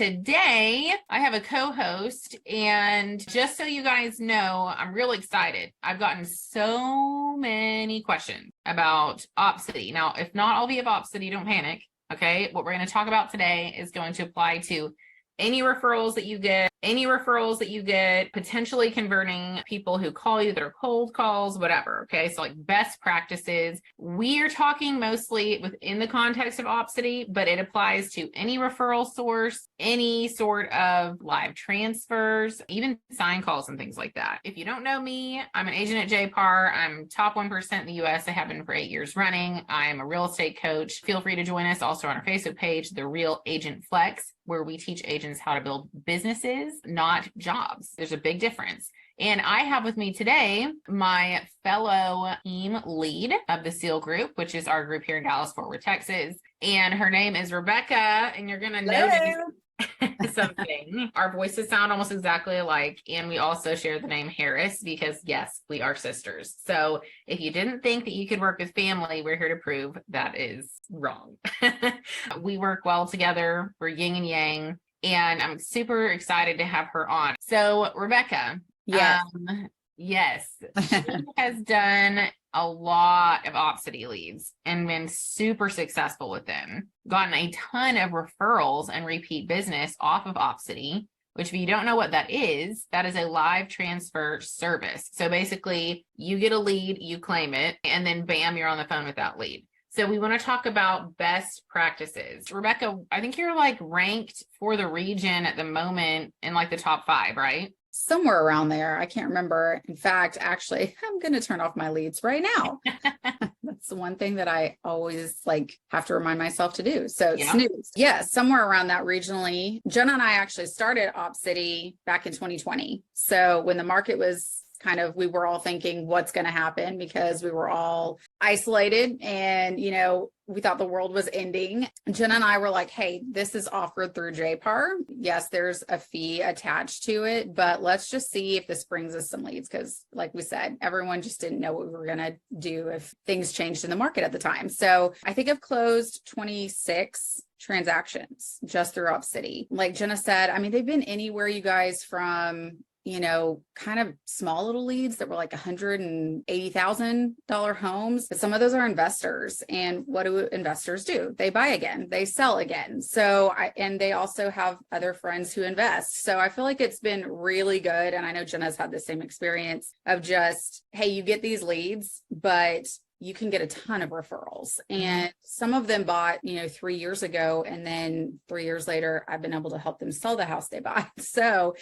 today I have a co-host, and just so you guys know, I'm real excited. I've gotten so many questions about Opcity. Now, if not all of you have Opcity, don't panic. Okay, what we're going to talk about today is going to apply to any referrals that you get, potentially converting people who call you that are cold calls, whatever. Okay, so like best practices. We are talking mostly within the context of Opcity, but it applies to any referral source, any sort of live transfers, even sign calls and things like that. If you don't know me, I'm an agent at JPAR. I'm top 1% in the US. I have been for 8 years running. I am a real estate coach. Feel free to join us also on our Facebook page, The Real Agent Flex, where we teach agents how to build businesses, not jobs. There's a big difference. And I have with me today my fellow team lead of the SEAL group, which is our group here in Dallas-Fort Worth, Texas. And her name is Rebecca, and you're going to notice something. Our voices sound almost exactly alike, and we also share the name Harris because, yes, we are sisters. So if you didn't think that you could work with family, we're here to prove that is wrong. We work well together. We're yin and yang, and I'm super excited to have her on. So Rebecca, yes, she has done a lot of Opcity leads and been super successful with them, gotten a ton of referrals and repeat business off of Opcity, which if you don't know what that is a live transfer service. So basically you get a lead, you claim it, and then bam, you're on the phone with that lead. So we want to talk about best practices. Rebecca, I think you're like ranked for the region at the moment in like the top 5, right? Somewhere around there. I can't remember. In fact, actually, I'm going to turn off my leads right now. That's the one thing that I always have to remind myself to do. So snooze. Yes, somewhere around that regionally. Jenna and I actually started Opcity back in 2020. So when the market was we were all thinking what's going to happen because we were all isolated and, we thought the world was ending. Jenna and I were like, hey, this is offered through JPAR. Yes, there's a fee attached to it, but let's just see if this brings us some leads. Because like we said, everyone just didn't know what we were going to do if things changed in the market at the time. So I think I've closed 26 transactions just through Opcity. Like Jenna said, I mean, they've been anywhere, you guys, from kind of small little leads that were like $180,000 homes. But some of those are investors. And what do investors do? They buy again, they sell again. And they also have other friends who invest. So I feel like it's been really good. And I know Jenna's had the same experience of just, hey, you get these leads, but you can get a ton of referrals. And some of them bought, 3 years ago. And then 3 years later, I've been able to help them sell the house they bought. So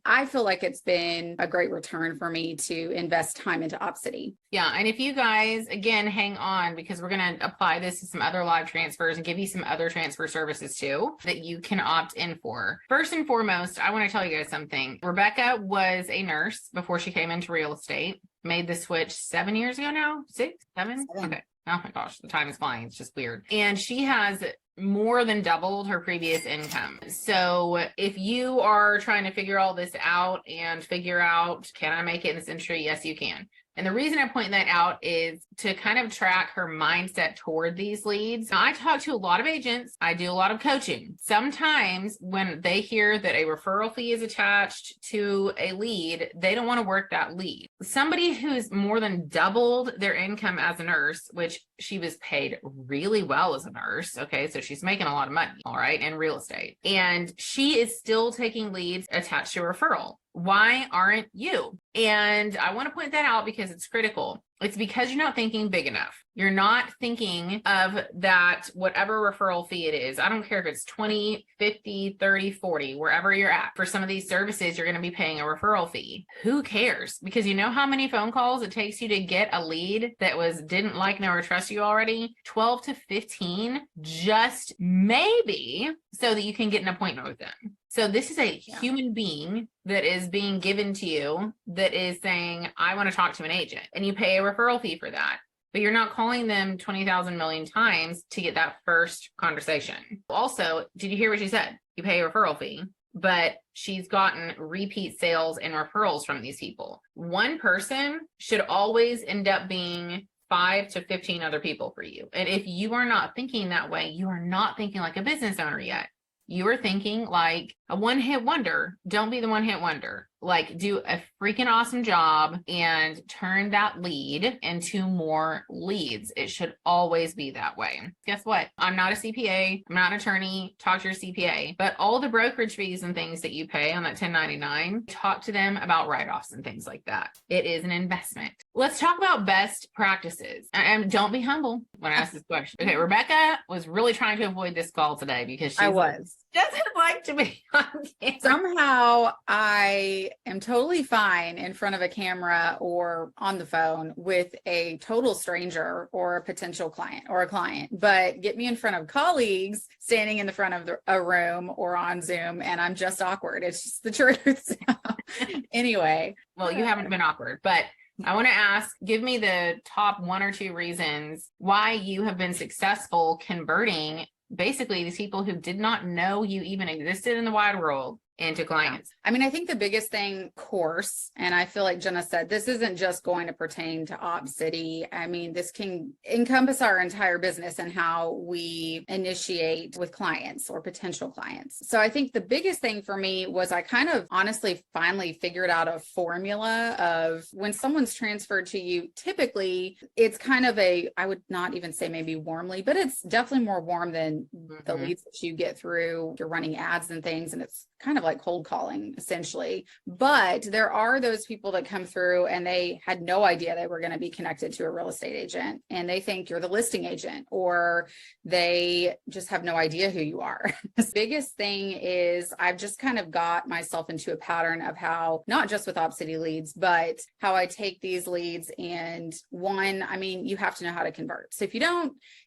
I feel like it's been a great return for me to invest time into Opcity. Yeah. And if you guys, again, hang on, because we're going to apply this to some other live transfers and give you some other transfer services too that you can opt in for. First and foremost, I want to tell you guys something. Rebecca was a nurse before she came into real estate. Made the switch 7 years ago now, 6, 7? Okay. Oh my gosh, the time is flying. It's just weird. And she has more than doubled her previous income. So if you are trying to figure all this out and figure out, can I make it in this industry? Yes, you can. And the reason I point that out is to kind of track her mindset toward these leads. Now, I talk to a lot of agents. I do a lot of coaching. Sometimes when they hear that a referral fee is attached to a lead, they don't want to work that lead. Somebody who's more than doubled their income as a nurse, which she was paid really well as a nurse. Okay. So she's making a lot of money. All right. In real estate. And she is still taking leads attached to a referral. Why aren't you? And I want to point that out because it's critical. It's because you're not thinking big enough. You're not thinking of that, whatever referral fee it is. I don't care if it's 20, 50, 30, 40, wherever you're at. For some of these services, you're going to be paying a referral fee. Who cares? Because you know how many phone calls it takes you to get a lead that didn't like, know, or trust you already? 12 to 15, just maybe, so that you can get an appointment with them. So this is a human being that is being given to you that is saying, I want to talk to an agent, and you pay a referral fee for that. But you're not calling them 20,000 million times to get that first conversation. Also, did you hear what she said? You pay a referral fee, but she's gotten repeat sales and referrals from these people. One person should always end up being 5 to 15 other people for you. And if you are not thinking that way, you are not thinking like a business owner yet. you are thinking like a one-hit wonder. Don't be the one-hit wonder. Like, do a freaking awesome job and turn that lead into more leads. It should always be that way. Guess what? I'm not a CPA. I'm not an attorney. Talk to your CPA. But all the brokerage fees and things that you pay on that 1099, talk to them about write-offs and things like that. It is an investment. Let's talk about best practices. And don't be humble when I ask this question. Okay, Rebecca was really trying to avoid this call today because she doesn't like to be on camera. Somehow I am totally fine in front of a camera or on the phone with a total stranger or a potential client or a client, but get me in front of colleagues standing in the front of a room or on Zoom and I'm just awkward. It's just the truth. So, anyway. Well, you haven't been awkward, but I want to ask, give me the top 1 or 2 reasons why you have been successful converting basically these people who did not know you even existed in the wide world into clients. I mean, I think the biggest thing, course, and I feel like Jenna said, this isn't just going to pertain to Opcity. I mean, this can encompass our entire business and how we initiate with clients or potential clients. So I think the biggest thing for me was I kind of honestly finally figured out a formula of when someone's transferred to you, typically it's kind of I would not even say maybe warmly, but it's definitely more warm than the leads that you get through. You're running ads and things, and it's kind of like cold calling essentially. But there are those people that come through and they had no idea they were going to be connected to a real estate agent and they think you're the listing agent, or they just have no idea who you are. The biggest thing is I've just kind of got myself into a pattern of how, not just with Opcity leads, but how I take these leads and I mean, you have to know how to convert. So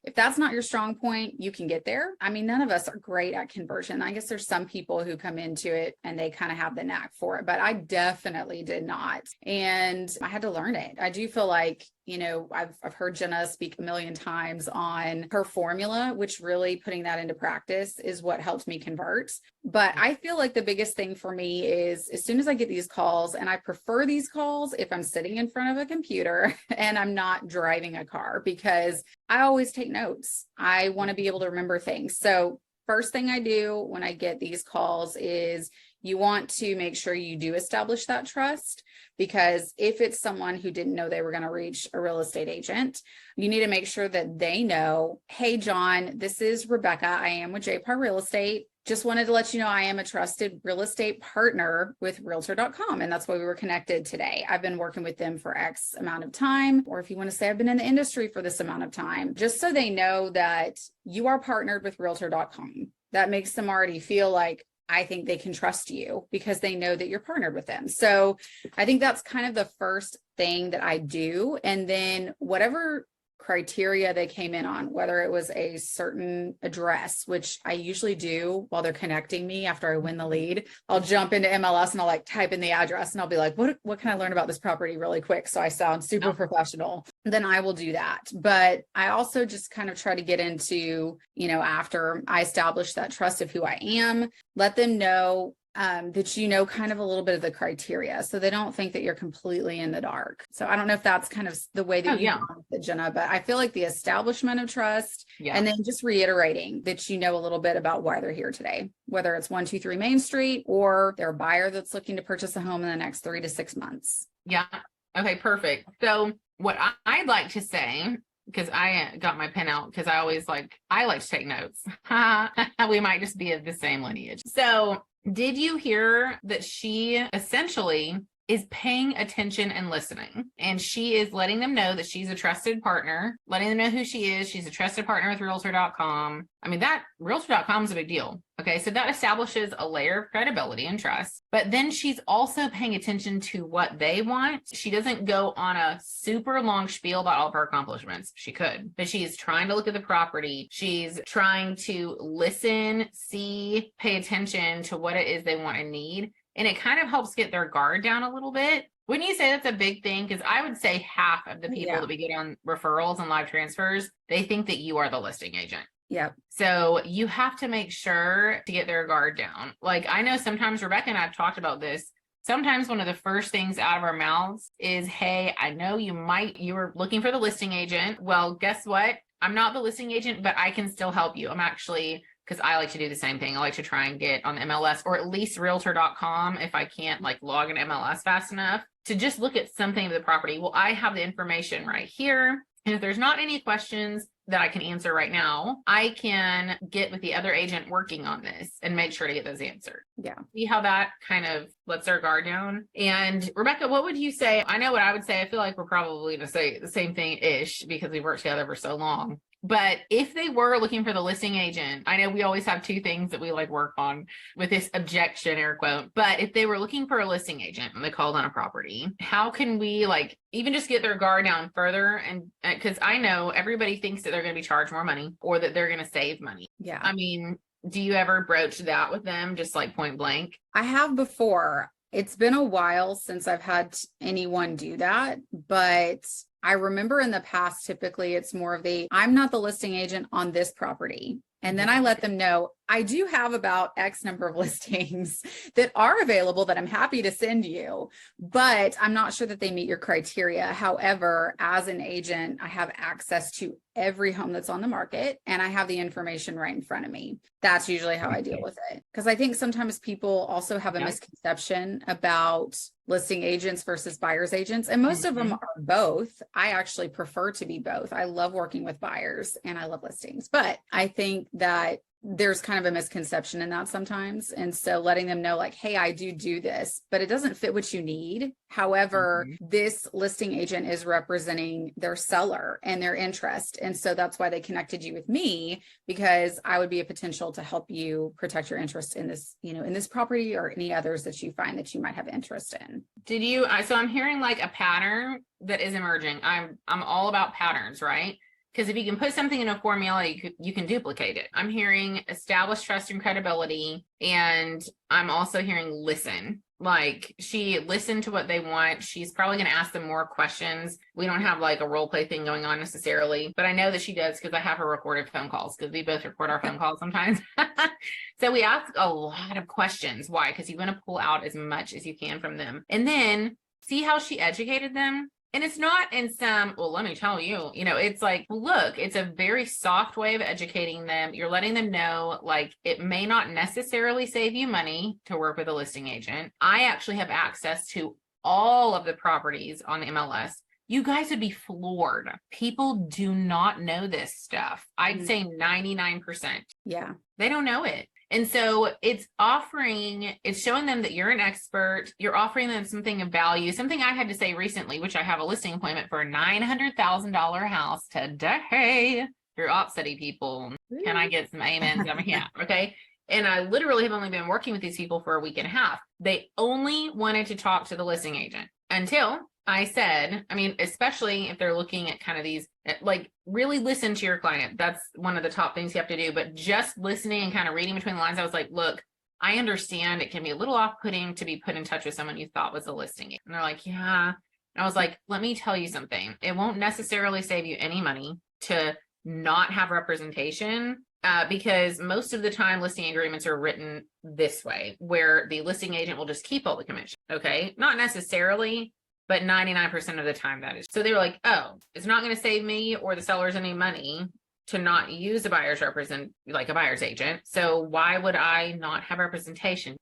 if that's not your strong point, you can get there. I mean, none of us are great at conversion. I guess there's some people who come into it and they kind of have the knack for it, but I definitely did not. And I had to learn it. I do feel like, I've heard Jenna speak a million times on her formula, which really putting that into practice is what helped me convert. But I feel like the biggest thing for me is as soon as I get these calls, and I prefer these calls if I'm sitting in front of a computer and I'm not driving a car, because I always take notes. I want to be able to remember things. So first thing I do when I get these calls is you want to make sure you do establish that trust, because if it's someone who didn't know they were going to reach a real estate agent, you need to make sure that they know, hey, John, this is Rebecca. I am with JPAR Real Estate. Just wanted to let you know I am a trusted real estate partner with realtor.com. And that's why we were connected today. I've been working with them for X amount of time, or if you want to say I've been in the industry for this amount of time, just so they know that you are partnered with realtor.com. That makes them already feel like, I think they can trust you because they know that you're partnered with them. So I think that's kind of the first thing that I do. And then whatever criteria they came in on, whether it was a certain address, which I usually do while they're connecting me after I win the lead, I'll jump into MLS and I'll type in the address and I'll be like, what can I learn about this property really quick? So I sound super professional. Then I will do that. But I also just kind of try to get into, after I establish that trust of who I am, let them know that kind of a little bit of the criteria, so they don't think that you're completely in the dark. So I don't know if that's kind of the way that you want it, Jenna, but I feel like the establishment of trust and then just reiterating that a little bit about why they're here today, whether it's 123 Main Street or they're a buyer that's looking to purchase a home in the next 3 to 6 months. Yeah. Okay, perfect. So what I'd like to say, because I got my pen out because I like to take notes. We might just be of the same lineage. So did you hear that she essentially is paying attention and listening, and she is letting them know that she's a trusted partner, letting them know who she is. She's a trusted partner with realtor.com. I mean, that realtor.com is a big deal. Okay. So that establishes a layer of credibility and trust, but then she's also paying attention to what they want. She doesn't go on a super long spiel about all of her accomplishments. She could, but she's trying to look at the property. She's trying to listen, see, pay attention to what it is they want and need. And it kind of helps get their guard down a little bit. Wouldn't you say that's a big thing? Because I would say half of the people that we get on referrals and live transfers, they think that you are the listing agent. Yep. So you have to make sure to get their guard down. Like, I know sometimes Rebecca and I have talked about this. Sometimes one of the first things out of our mouths is, hey, I know you were looking for the listing agent. Well, guess what? I'm not the listing agent, but I can still help you. I'm actually because I like to do the same thing. I like to try and get on the MLS or at least realtor.com if I can't like log an MLS fast enough to just look at something of the property. Well, I have the information right here. And if there's not any questions that I can answer right now, I can get with the other agent working on this and make sure to get those answered. Yeah. See how that kind of lets our guard down. And Rebecca, what would you say? I know what I would say. I feel like we're probably going to say the same thing-ish because we've worked together for so long. But if they were looking for the listing agent, I know we always have two things that we like work on with this objection air quote, but if they were looking for a listing agent and they called on a property, how can we like even just get their guard down further? And because I know everybody thinks that they're going to be charged more money or that they're going to save money. Yeah. I mean, do you ever broach that with them just like point blank? I have before. It's been a while since I've had anyone do that, but I remember in the past, typically it's more of I'm not the listing agent on this property. And then I let them know I do have about X number of listings that are available that I'm happy to send you, but I'm not sure that they meet your criteria. However, as an agent, I have access to every home that's on the market and I have the information right in front of me. That's usually how I deal with it. Because I think sometimes people also have a misconception about listing agents versus buyer's agents. And most of them are both. I actually prefer to be both. I love working with buyers and I love listings, but I think that there's kind of a misconception in that sometimes. And so letting them know like, hey, I do this, but it doesn't fit what you need. However, this listing agent is representing their seller and their interest. And so that's why they connected you with me, because I would be a potential to help you protect your interest in this, in this property or any others that you find that you might have interest in. So I'm hearing like a pattern that is emerging. I'm all about patterns, right? Because if you can put something in a formula, you can duplicate it. I'm hearing establish trust and credibility. And I'm also hearing listen. Like she listened to what they want. She's probably going to ask them more questions. We don't have like a role play thing going on necessarily, but I know that she does because I have her recorded phone calls because we both record our phone calls sometimes. So we ask a lot of questions. Why? Because you want to pull out as much as you can from them and then see how she educated them. And it's not in some, well, let me tell you, it's like, look, it's a very soft way of educating them. You're letting them know, like, it may not necessarily save you money to work with a listing agent. I actually have access to all of the properties on the MLS. You guys would be floored. People do not know this stuff. I'd say 99%. Yeah. They don't know it. And so it's showing them that you're an expert. You're offering them something of value. Something I had to say recently, which I have a listing appointment for a $900,000 house today through Opcity people. Can I get some amens? Okay. And I literally have only been working with these people for a week and a half. They only wanted to talk to the listing agent until I said, especially if they're looking at kind of these, like really listen to your client. That's one of the top things you have to do, but just listening and kind of reading between the lines, I was like, look, I understand it can be a little off-putting to be put in touch with someone you thought was a listing agent. And they're like, yeah. And I was like, let me tell you something. It won't necessarily save you any money to not have representation. Because most of the time listing agreements are written this way, where the listing agent will just keep all the commission. Okay. Not necessarily, but 99% of the time that is. So they were like, oh, it's not going to save me or the sellers any money to not use a buyer's agent. So why would I not have representation?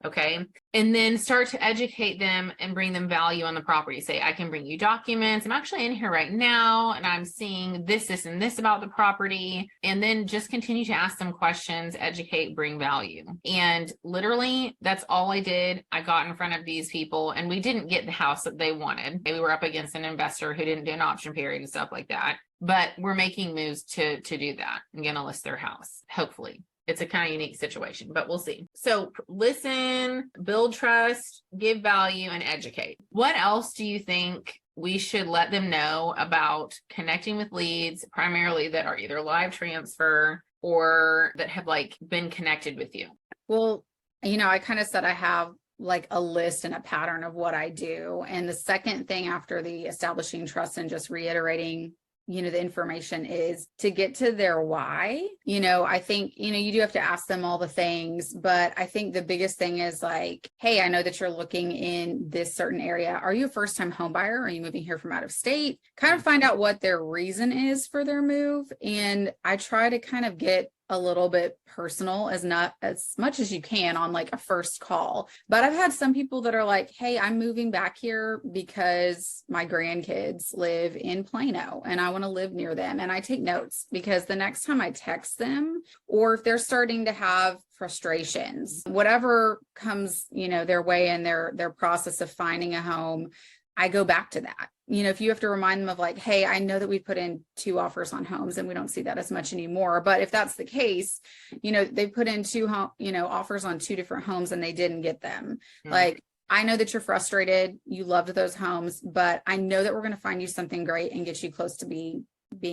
Okay. And then start to educate them and bring them value on the property. Say, I can bring you documents. I'm actually in here right now and I'm seeing this, and this about the property. And then just continue to ask them questions, educate, bring value. And literally that's all I did. I got in front of these people and we didn't get the house that they wanted. We were up against an investor who didn't do an option period and stuff like that. But we're making moves to do that. I'm going to list their house, hopefully. It's a kind of unique situation, but we'll see. So listen, build trust, give value, and educate. What else do you think we should let them know about connecting with leads, primarily that are either live transfer or that have been connected with you? Well, I kind of said I have like a list and a pattern of what I do. And the second thing after the establishing trust and just reiterating the information is to get to their why. I think, you do have to ask them all the things, but I think the biggest thing is like, hey, I know that you're looking in this certain area. Are you a first-time home buyer? Are you moving here from out of state? Kind of find out what their reason is for their move. And I try to kind of get a little bit personal, as not as much as you can on like a first call. But I've had some people that are like, hey, I'm moving back here because my grandkids live in Plano and I want to live near them. And I take notes because the next time I text them, or if they're starting to have frustrations, whatever comes, their way in their process of finding a home, I go back to that. If you have to remind them of like, hey, I know that we put in 2 offers on homes and we don't see that as much anymore. But if that's the case, they put in 2 offers on 2 different homes and they didn't get them. Mm-hmm. Like, I know that you're frustrated. You loved those homes, but I know that we're going to find you something great and get you close to being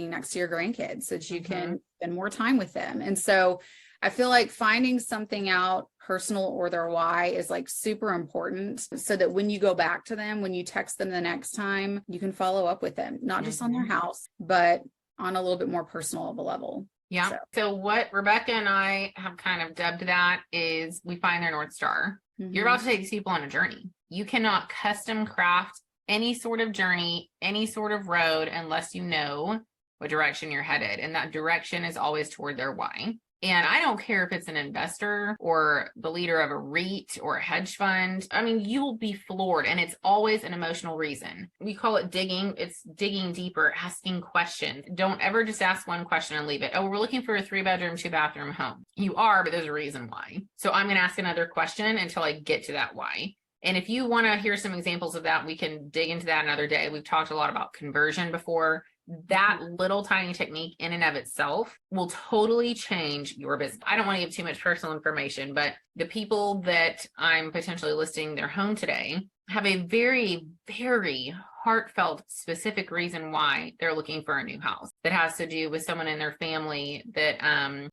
next to your grandkids so that you can spend more time with them. And so I feel like finding something out personal or their why is like super important so that when you go back to them, when you text them the next time, you can follow up with them, not just on their house, but on a little bit more personal of a level. Yeah. So what Rebecca and I have kind of dubbed that is we find their North Star. You're about to take these people on a journey. You cannot custom craft any sort of journey, any sort of road, unless you know what direction you're headed. And that direction is always toward their why. And I don't care if it's an investor or the leader of a REIT or a hedge fund. I mean, you will be floored, and it's always an emotional reason. We call it digging. It's digging deeper, asking questions. Don't ever just ask one question and leave it. Oh, we're looking for a 3-bedroom, 2-bathroom home. You are, but there's a reason why. So I'm going to ask another question until I get to that why. And if you want to hear some examples of that, we can dig into that another day. We've talked a lot about conversion before. That little tiny technique in and of itself will totally change your business. I don't want to give too much personal information, but the people that I'm potentially listing their home today have a very, very heartfelt, specific reason why they're looking for a new house that has to do with someone in their family that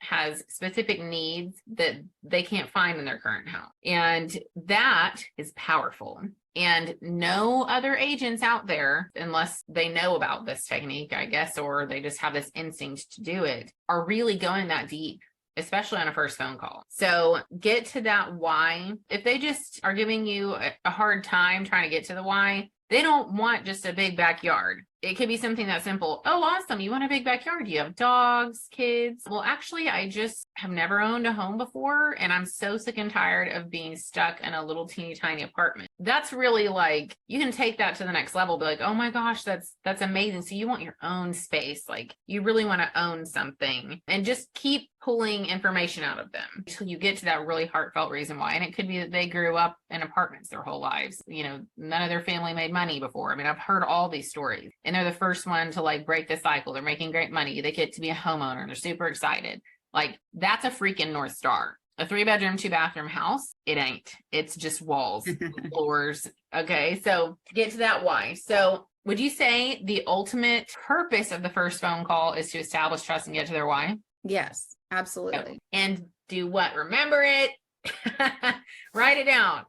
has specific needs that they can't find in their current home. And that is powerful. And no other agents out there, unless they know about this technique, I guess, or they just have this instinct to do it, are really going that deep, especially on a first phone call. So get to that why. If they just are giving you a hard time trying to get to the why, they don't want just a big backyard. It could be something that simple. Oh, awesome. You want a big backyard. You have dogs, kids. Well, actually, I just have never owned a home before. And I'm so sick and tired of being stuck in a little teeny tiny apartment. That's really like, you can take that to the next level. Be like, oh my gosh, that's amazing. So you want your own space. Like you really want to own something, and just keep pulling information out of them until you get to that really heartfelt reason why. And it could be that they grew up in apartments their whole lives. None of their family made money before. I mean, I've heard all these stories, and they're the first one to like break the cycle. They're making great money. They get to be a homeowner. They're super excited. Like that's a freaking North Star. A 3-bedroom, 2-bathroom house, it ain't. It's just walls, floors. Okay, so get to that why. So would you say the ultimate purpose of the first phone call is to establish trust and get to their why? Yes, absolutely. And do what? Remember it. Write it down.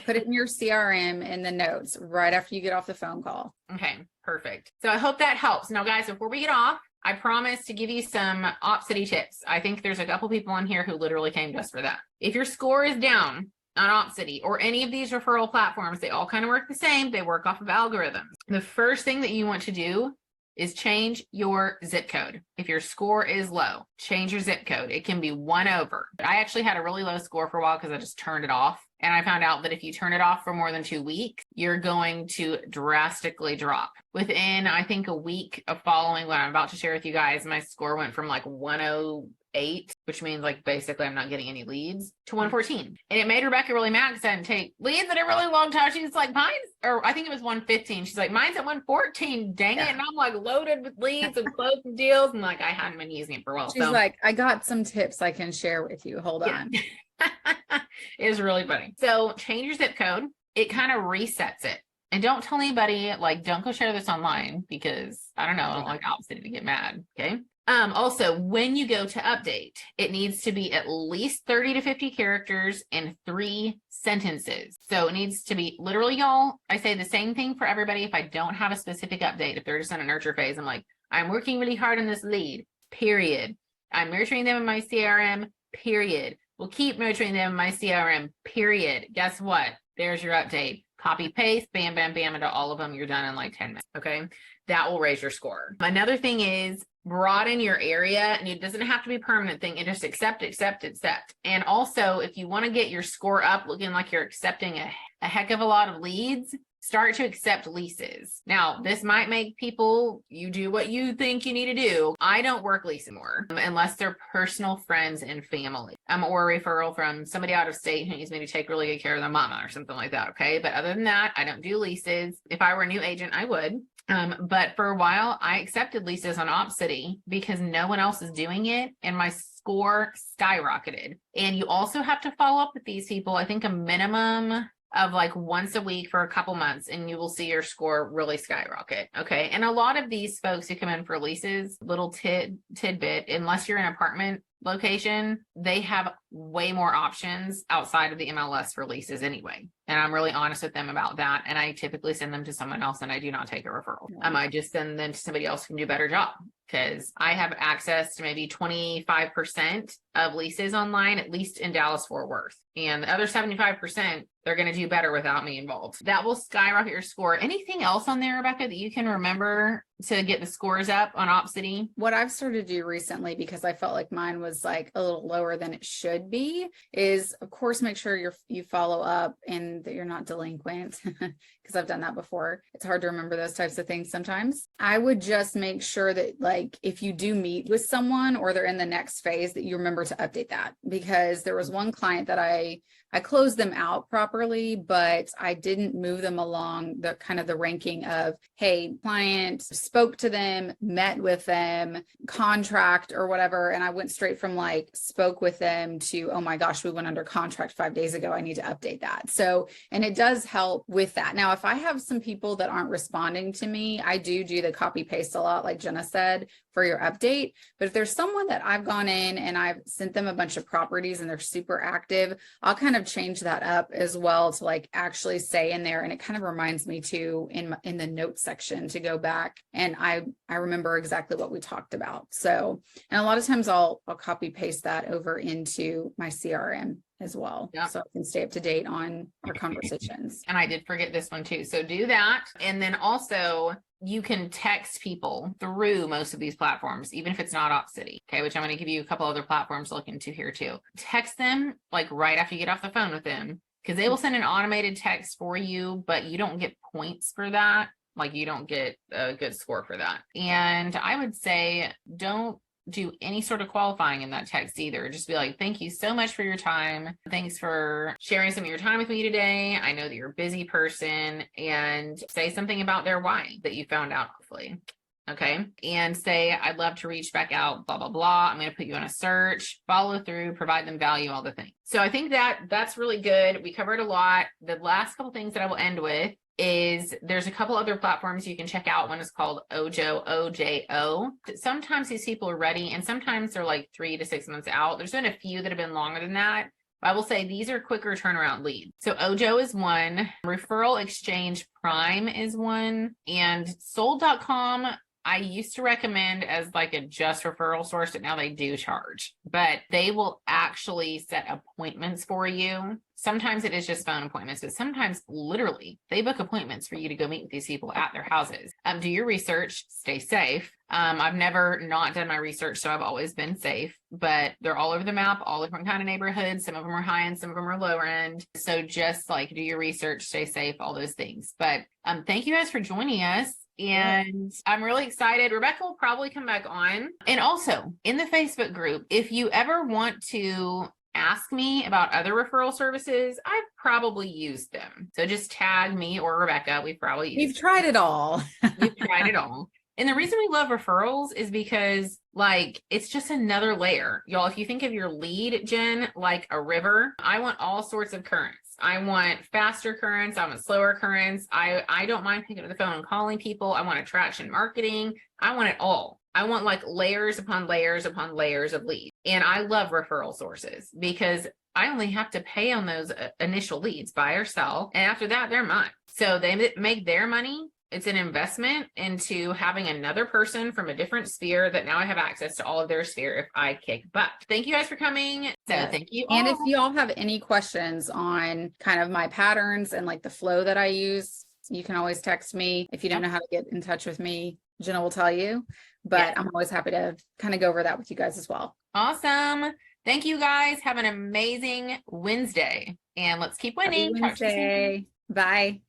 Put it in your CRM in the notes right after you get off the phone call. Okay, perfect. So I hope that helps. Now, guys, before we get off, I promise to give you some Opcity tips. I think there's a couple people in here who literally came just for that. If your score is down on Opcity or any of these referral platforms, they all kind of work the same. They work off of algorithms. The first thing that you want to do is change your zip code. If your score is low, change your zip code. It can be 1 over. I actually had a really low score for a while because I just turned it off. And I found out that if you turn it off for more than 2 weeks, you're going to drastically drop. Within, I think, a week of following what I'm about to share with you guys, my score went from like 108, which means like basically I'm not getting any leads, to 114. And it made Rebecca really mad because I didn't take leads in a really long time. She's like, mine's, or I think it was 115. She's like, mine's at 114. Dang it. And I'm like loaded with leads and closing deals. And like, I hadn't been using it for a while. She's like, I got some tips I can share with you. Hold on. It is really funny. So change your zip code. It kind of resets it. And don't tell anybody, like, don't go share this online because I don't know, I don't like Opcity to get mad. Okay. Also, when you go to update, it needs to be at least 30 to 50 characters and 3 sentences. So it needs to be literally, y'all, I say the same thing for everybody. If I don't have a specific update, if they're just in a nurture phase, I'm like, I'm working really hard on this lead, period. I'm nurturing them in my CRM, period. We'll keep nurturing them in my CRM, period. Guess what? There's your update. Copy, paste, bam, bam, bam, into all of them. You're done in like 10 minutes. Okay. That will raise your score. Another thing is broaden your area, and it doesn't have to be a permanent thing. And just accept. And also, if you want to get your score up looking like you're accepting a heck of a lot of leads, start to accept leases. Now, this might make people, you do what you think you need to do. I don't work lease anymore unless they're personal friends and family, or a referral from somebody out of state who needs me to take really good care of their mama or something like that. Okay. But other than that, I don't do leases. If I were a new agent, I would. But for a while, I accepted leases on Opcity because no one else is doing it, and my score skyrocketed. And you also have to follow up with these people, I think a minimum of like once a week for a couple months, and you will see your score really skyrocket. Okay. And a lot of these folks who come in for leases, little tidbit, unless you're in an apartment location, they have way more options outside of the MLS for leases anyway. And I'm really honest with them about that. And I typically send them to someone else, and I do not take a referral. I just send them to somebody else who can do a better job, because I have access to maybe 25% of leases online, at least in Dallas Fort Worth. And the other 75%, they're going to do better without me involved. That will skyrocket your score. Anything else on there, Rebecca, that you can remember to get the scores up on Opcity? What I've started to do recently, because I felt like mine was like a little lower than it should be, is of course make sure you follow up and that you're not delinquent, because I've done that before. It's hard to remember those types of things sometimes. I would just make sure that, like, if you do meet with someone or they're in the next phase, that you remember to update that. Because there was one client that I closed them out properly, but I didn't move them along the kind of the ranking of, hey, client spoke to them, met with them, contract or whatever. And I went straight from like spoke with them to, oh my gosh, we went under contract 5 days ago. I need to update that. So, and it does help with that. Now, if I have some people that aren't responding to me, I do the copy paste a lot, like Jenna said, for your update. But if there's someone that I've gone in and I've sent them a bunch of properties and they're super active, I'll kind of change that up as well to like actually say in there. And it kind of reminds me too in the notes section to go back, and I remember exactly what we talked about. So, and a lot of times I'll copy paste that over into my CRM as well. Yeah. So I can stay up to date on our conversations. And I did forget this one too. So do that. And then also, you can text people through most of these platforms, even if it's not Opcity. Okay, which I'm going to give you a couple other platforms to look into here too. Text them like right after you get off the phone with them, because they will send an automated text for you, but you don't get points for that. Like, you don't get a good score for that. And I would say don't do any sort of qualifying in that text either. Just be like, thank you so much for your time. Thanks for sharing some of your time with me today. I know that you're a busy person, and say something about their why that you found out, hopefully. Okay. And say, I'd love to reach back out, blah, blah, blah. I'm going to put you on a search, follow through, provide them value, all the things. So I think that's really good. We covered a lot. The last couple things that I will end with is there's a couple other platforms you can check out. One is called Ojo, OJO. Sometimes these people are ready, and sometimes they're like 3 to 6 months out. There's been a few that have been longer than that. But I will say these are quicker turnaround leads. So Ojo is one, Referral Exchange Prime is one, and sold.com I used to recommend as like a just referral source, but now they do charge, but they will actually set appointments for you. Sometimes it is just phone appointments, but sometimes literally they book appointments for you to go meet with these people at their houses. Do your research, stay safe. I've never not done my research, so I've always been safe, but they're all over the map, all different kind of neighborhoods. Some of them are high end, some of them are lower end. So just like do your research, stay safe, all those things. But thank you guys for joining us. And I'm really excited. Rebecca will probably come back on. And also in the Facebook group, if you ever want to ask me about other referral services, I've probably used them. So just tag me or Rebecca. We've tried it all. We've tried it all. And the reason we love referrals is because like, it's just another layer. Y'all, if you think of your lead gen like a river, I want all sorts of currents. I want faster currents. I want slower currents. I don't mind picking up the phone and calling people. I want attraction marketing. I want it all. I want like layers upon layers upon layers of leads. And I love referral sources because I only have to pay on those initial leads, buy or sell. And after that, they're mine. So they make their money. It's an investment into having another person from a different sphere that now I have access to all of their sphere if I kick butt. Thank you guys for coming. So thank you all. And if you all have any questions on kind of my patterns and like the flow that I use, you can always text me. If you don't know how to get in touch with me, Jenna will tell you, but I'm always happy to kind of go over that with you guys as well. Awesome. Thank you guys. Have an amazing Wednesday, and let's keep winning. Happy Wednesday. Bye.